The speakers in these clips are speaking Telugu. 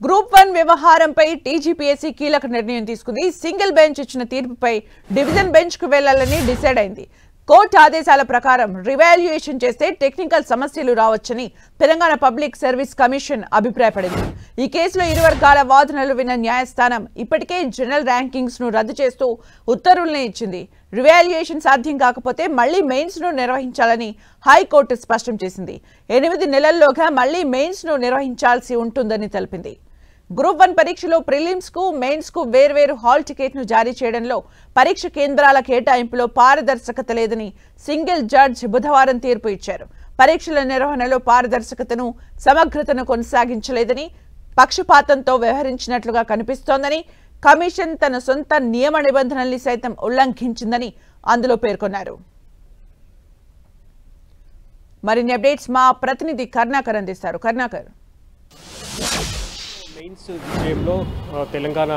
గ్రూప్ 1 వ్యవహారంపై టీజీపీఎస్సీ కీలక నిర్ణయం తీసుకుంది. సింగిల్ బెంచ్ ఇచ్చిన తీర్పుపై డివిజన్ బెంచ్ కు వెళ్లాలని డిసైడ్ అయింది. కోర్టు ఆదేశాల ప్రకారం రివాల్యుయేషన్ చేస్తే టెక్నికల్ సమస్యలు రావచ్చని తెలంగాణ పబ్లిక్ సర్వీస్ కమిషన్ అభిప్రాయపడింది. ఈ కేసులో ఇరు వర్గాల వాదనలు విన్న న్యాయస్థానం ఇప్పటికే జనరల్ ర్యాంకింగ్స్ ను రద్దు చేస్తూ ఉత్తర్వుల్ని ఇచ్చింది. రివాల్యుయేషన్ సాధ్యం కాకపోతే మళ్లీ మెయిన్స్ ను నిర్వహించాలని హైకోర్టు స్పష్టం చేసింది. 8 నెలల్లోగా మళ్లీ మెయిన్స్ ను నిర్వహించాల్సి ఉంటుందని తెలిపింది. గ్రూప్ 1 పరీక్షలో ప్రిలిమ్స్ కు మెయిన్స్ కు వేర్వేరు హాల్ టికెట్ ను జారీ చేయడంలో పరీక్ష కేంద్రాల కేటాయింపులో పారదర్శకత లేదని సింగిల్ జడ్జ్ బుధవారం తీర్పు ఇచ్చారు. పరీక్షల నిర్వహణలో పారదర్శకతను సమగ్రతను కొనసాగించలేదని, పక్షపాతంతో వ్యవహరించినట్లుగా కనిపిస్తోందని, కమిషన్ తన సొంత నియమ నిబంధనల్ని సైతం ఉల్లంఘించిందని అందులో పేర్కొన్నారు. మరిన్ని అప్డేట్స్ మా ప్రతినిధి కర్ణాకర్ అందిస్తారు. కర్ణాకర్, మెయిన్స్ విషయంలో తెలంగాణ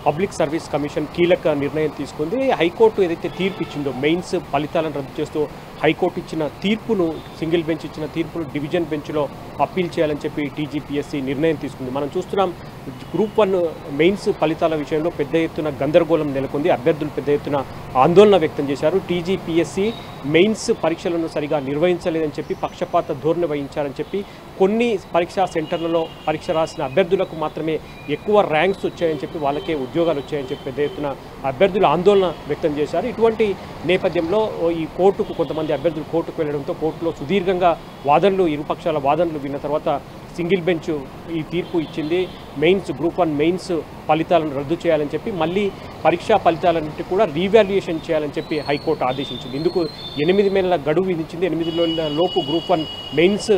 పబ్లిక్ సర్వీస్ కమిషన్ కీలక నిర్ణయం తీసుకుంది. హైకోర్టు ఏదైతే తీర్పు ఇచ్చిందో మెయిన్స్ ఫలితాలను రద్దు చేస్తూ హైకోర్టు ఇచ్చిన తీర్పును, సింగిల్ బెంచ్ ఇచ్చిన తీర్పును డివిజన్ బెంచ్లో అప్పీల్ చేయాలని చెప్పి టీజీపీఎస్సీ నిర్ణయం తీసుకుంది. మనం చూస్తున్నాం, గ్రూప్ 1 మెయిన్స్ ఫలితాల విషయంలో పెద్ద ఎత్తున గందరగోళం నెలకొంది. అభ్యర్థులు పెద్ద ఎత్తున ఆందోళన వ్యక్తం చేశారు. టీజీపీఎస్సీ మెయిన్స్ పరీక్షలను సరిగా నిర్వహించలేదని చెప్పి, పక్షపాత ధోరణి వహించారని చెప్పి, కొన్ని పరీక్షా సెంటర్లలో పరీక్ష రాసిన అభ్యర్థులకు మాత్రమే ఎక్కువ ర్యాంక్స్ వచ్చాయని చెప్పి, వాళ్ళకే ఉద్యోగాలు వచ్చాయని చెప్పి పెద్ద ఎత్తున అభ్యర్థులు ఆందోళన వ్యక్తం చేశారు. ఇటువంటి నేపథ్యంలో ఈ కోర్టుకు కొంతమంది అభ్యర్థులు కోర్టుకు వెళ్లడంతో కోర్టులో సుదీర్ఘంగా వాదనలు, ఇరుపక్షాల వాదనలు విన్న తర్వాత సింగిల్ బెంచ్ ఈ తీర్పు ఇచ్చింది. మెయిన్స్ గ్రూప్ 1 మెయిన్స్ ఫలితాలను రద్దు చేయాలని చెప్పి, మళ్ళీ పరీక్షా ఫలితాలన్నింటి కూడా రీవాల్యుయేషన్ చేయాలని చెప్పి హైకోర్టు ఆదేశించింది. ఇందుకు 8 నెలల గడువు విధించింది. 8 నెలల లోపు గ్రూప్ 1 మెయిన్స్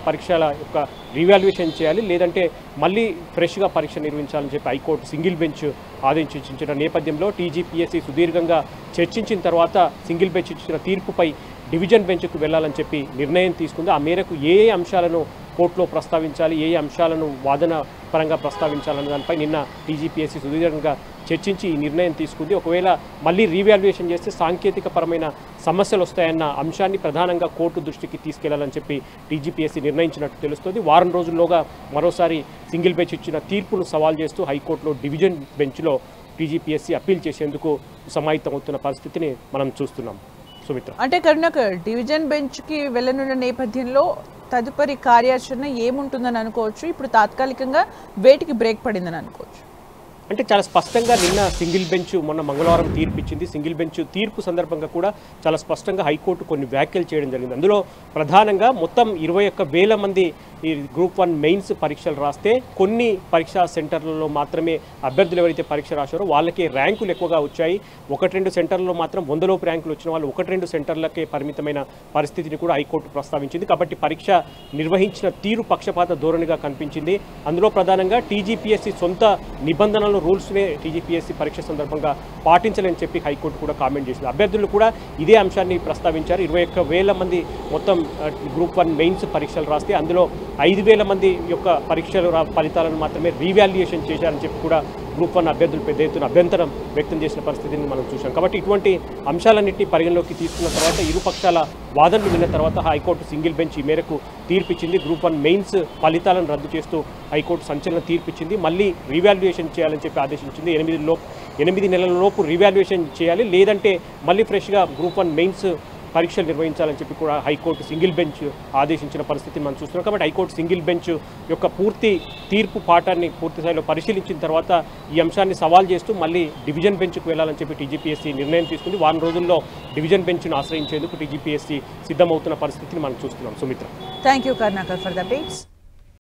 పరీక్షల యొక్క రీవాల్యుయేషన్ చేయాలి, లేదంటే మళ్ళీ ఫ్రెష్గా పరీక్ష నిర్వహించాలని చెప్పి హైకోర్టు సింగిల్ బెంచ్ ఆదేశించిన నేపథ్యంలో టీజీపీఎస్సీ సుదీర్ఘంగా చర్చించిన తర్వాత సింగిల్ బెంచ్ ఇచ్చిన తీర్పుపై డివిజన్ బెంచ్కు వెళ్లాలని చెప్పి నిర్ణయం తీసుకుంది. ఆ మేరకు ఏ అంశాలను కోర్టులో ప్రస్తావించాలి, ఏ అంశాలను వాదన పరంగా ప్రస్తావించాలన్న దానిపై నిన్న టీజీపీఎస్సీ సుదీర్ఘంగా చర్చించి ఈ నిర్ణయం తీసుకుంది. ఒకవేళ మళ్ళీ రీవాల్యుయేషన్ చేస్తే సాంకేతికపరమైన సమస్యలు వస్తాయన్న అంశాన్ని ప్రధానంగా కోర్టు దృష్టికి తీసుకెళ్లాలని చెప్పి టీజీపీఎస్సీ నిర్ణయించినట్టు తెలుస్తుంది. వారం రోజుల్లోగా మరోసారి సింగిల్ బెంచ్ ఇచ్చిన తీర్పును సవాల్ చేస్తూ హైకోర్టులో డివిజన్ బెంచ్లో టీజీపీఎస్సీ అప్పీల్ చేసేందుకు సమాయత్తమవుతున్న పరిస్థితిని మనం చూస్తున్నాం. సుమిత్ర, అంటే కరుణాకర్, డివిజన్ బెంచ్ కి వెళ్లనున్న నేపథ్యంలో తదుపరి కార్యాచరణ ఏముంటుందని అనుకోవచ్చు? ఇప్పుడు తాత్కాలికంగా వేటికి బ్రేక్ పడిందని అనుకోవచ్చు? అంటే చాలా స్పష్టంగా నిన్న సింగిల్ బెంచ్ మొన్న మంగళవారం తీర్పు ఇచ్చింది. సింగిల్ బెంచ్ తీర్పు సందర్భంగా కూడా చాలా స్పష్టంగా హైకోర్టు కొన్ని వ్యాఖ్యలు చేయడం జరిగింది. అందులో ప్రధానంగా మొత్తం 21,000 మంది ఈ గ్రూప్ 1 మెయిన్స్ పరీక్షలు రాస్తే కొన్ని పరీక్షా సెంటర్లలో మాత్రమే అభ్యర్థులు ఎవరైతే పరీక్ష రాశారో వాళ్ళకే ర్యాంకులు ఎక్కువగా వచ్చాయి. 1-2 సెంటర్లలో మాత్రం 100లోపు ర్యాంకులు వచ్చిన వాళ్ళు 1-2 సెంటర్లకే పరిమితమైన పరిస్థితిని కూడా హైకోర్టు ప్రస్తావించింది. కాబట్టి పరీక్ష నిర్వహించిన తీరు పక్షపాత ధోరణిగా కనిపించింది. అందులో ప్రధానంగా టీజీపీఎస్సీ సొంత నిబంధనలు, రూల్స్నే టీజీపీఎస్సీ పరీక్ష సందర్భంగా పాటించాలని చెప్పి హైకోర్టు కూడా కామెంట్ చేసింది. అభ్యర్థులు కూడా ఇదే అంశాన్ని ప్రస్తావించారు. 21,000 మంది మొత్తం గ్రూప్ 1 మెయిన్స్ పరీక్షలు రాస్తే అందులో 5,000 మంది యొక్క పరీక్షల ఫలితాలను మాత్రమే రీవాల్యుయేషన్ చేశారని చెప్పి కూడా గ్రూప్ 1 అభ్యర్థులు పెద్ద ఎత్తున అభ్యంతరం వ్యక్తం చేసిన పరిస్థితిని మనం చూసాం. కాబట్టి ఇటువంటి అంశాలన్నింటినీ పరిగణలోకి తీసుకున్న తర్వాత, ఇరుపక్షాల వాదనలు విన్న తర్వాత హైకోర్టు సింగిల్ బెంచ్ ఈ మేరకు తీర్పిచ్చింది. గ్రూప్ 1 మెయిన్స్ ఫలితాలను రద్దు చేస్తూ హైకోర్టు సంచలన తీర్పిచ్చింది. మళ్ళీ రీవాల్యుయేషన్ చేయాలని చెప్పి ఆదేశించింది. 8 నెలల లోపు రీవాల్యుయేషన్ చేయాలి, లేదంటే మళ్ళీ ఫ్రెష్గా గ్రూప్ 1 మెయిన్స్ పరీక్షలు నిర్వహించాలని చెప్పి కూడా హైకోర్టు సింగిల్ బెంచ్ ఆదేశించిన పరిస్థితిని మనం చూస్తున్నాం. కాబట్టి హైకోర్టు సింగిల్ బెంచ్ యొక్క పూర్తి తీర్పు పాఠాన్ని పూర్తి స్థాయిలో పరిశీలించిన తర్వాత ఈ అంశాన్ని సవాల్ చేస్తూ మళ్ళీ డివిజన్ బెంచ్కు వెళ్లాలని చెప్పి టీజీపీఎస్సీ నిర్ణయం తీసుకుంది. వారం రోజుల్లో డివిజన్ బెంచ్ను ఆశ్రయించేందుకు టీజీపీఎస్సీ సిద్ధమవుతున్న పరిస్థితిని మనం చూస్తున్నాం. Sumitra, thank you Karnakar for the updates.